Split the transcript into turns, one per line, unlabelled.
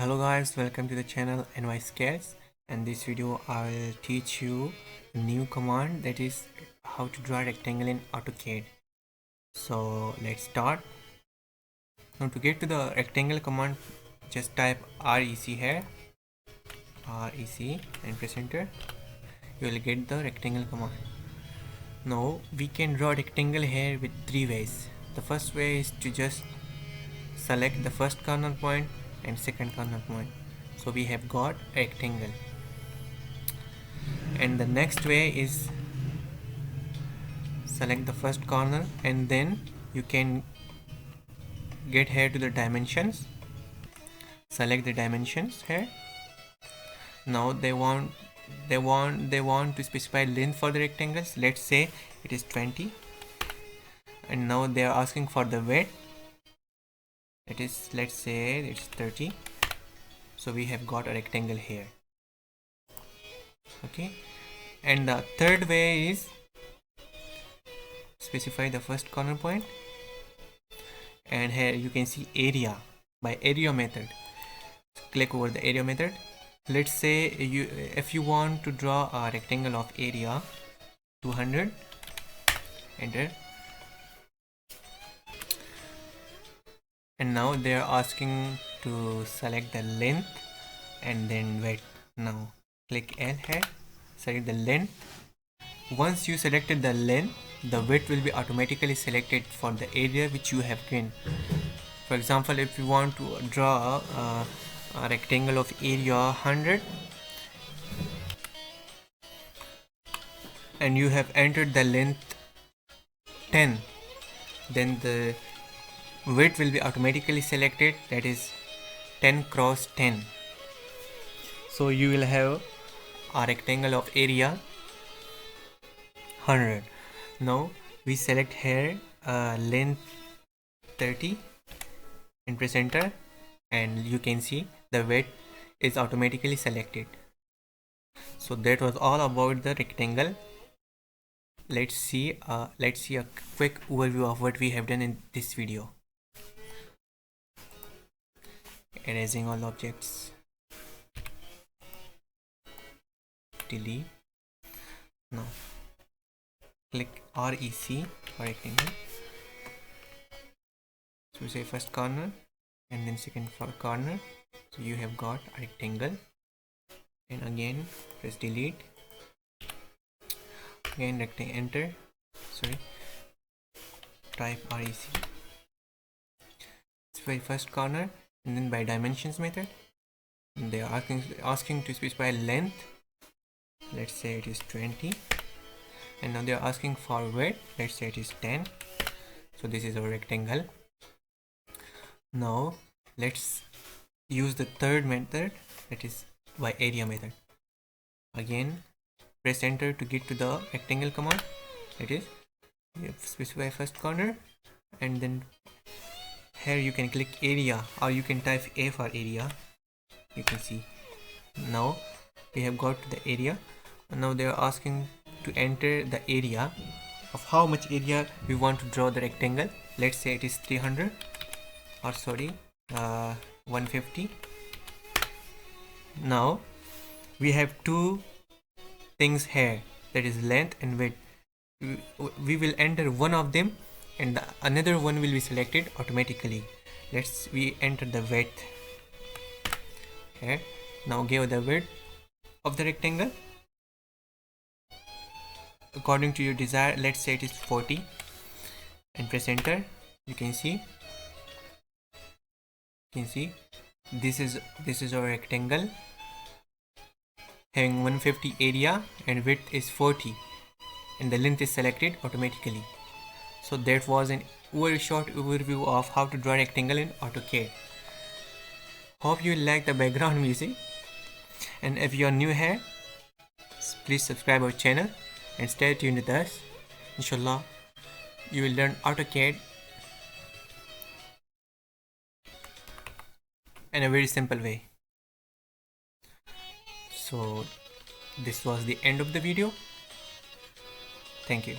Hello guys, welcome to the channel NYskills. And this video I will teach you a new command, that is how to draw a rectangle in AutoCAD. So let's start. Now to get to the rectangle command, just type REC here, REC, and press enter. You will get the rectangle command. Now we can draw a rectangle here with three ways. The first way is to just select the first corner point and second corner point. So we have got a rectangle. And the next way is select the first corner and then you can get here to the dimensions, select the dimensions here. Now they want to specify length for the rectangles. Let's say it is 20, and now they are asking for the width. It is, let's say it's 30. So we have got a rectangle here. Okay, and the third way is specify the first corner point, and here you can see area by area method. Click over the area method. Let's say if you want to draw a rectangle of area 200, enter. And now they are asking to select the length and then width. Now click L here, select the length. Once you selected the length, the width will be automatically selected for the area which you have given. For example, if you want to draw a rectangle of area 100 and you have entered the length 10, then the width will be automatically selected, that is 10 cross 10. So you will have a rectangle of area 100. Now we select here length 30 and press enter, and you can see the width is automatically selected. So that was all about the rectangle. Let's see a quick overview of what we have done in this video. Erasing all objects, delete. Now click REC for rectangle. So we say first corner and then second corner. So you have got a rectangle, and again press delete, again rectangle, enter, type REC. It's by first corner, and then by dimensions method they are asking to specify length. Let's say it is 20, and now they are asking for width. Let's say it is 10. So this is our rectangle. Now let's use the third method, that is by area method. Again press enter to get to the rectangle command. That is, you specify first corner, and then here you can click area, or you can type A for area. You can see now we have got to the area. Now they are asking to enter the area of how much area we want to draw the rectangle. Let's say it is 300, or 150. Now we have two things here, that is length and width. We will enter one of them and the another one will be selected automatically. We enter the width here. Now give the width of the rectangle according to your desire. Let's say it is 40, and press enter. You can see this is our rectangle having 150 area and width is 40, and the length is selected automatically. So that was an very short overview of how to draw a rectangle in AutoCAD. Hope you like the background music, and if you are new here, please subscribe our channel and stay tuned with us. Inshallah, you will learn AutoCAD in a very simple way. So this was the end of the video. Thank you.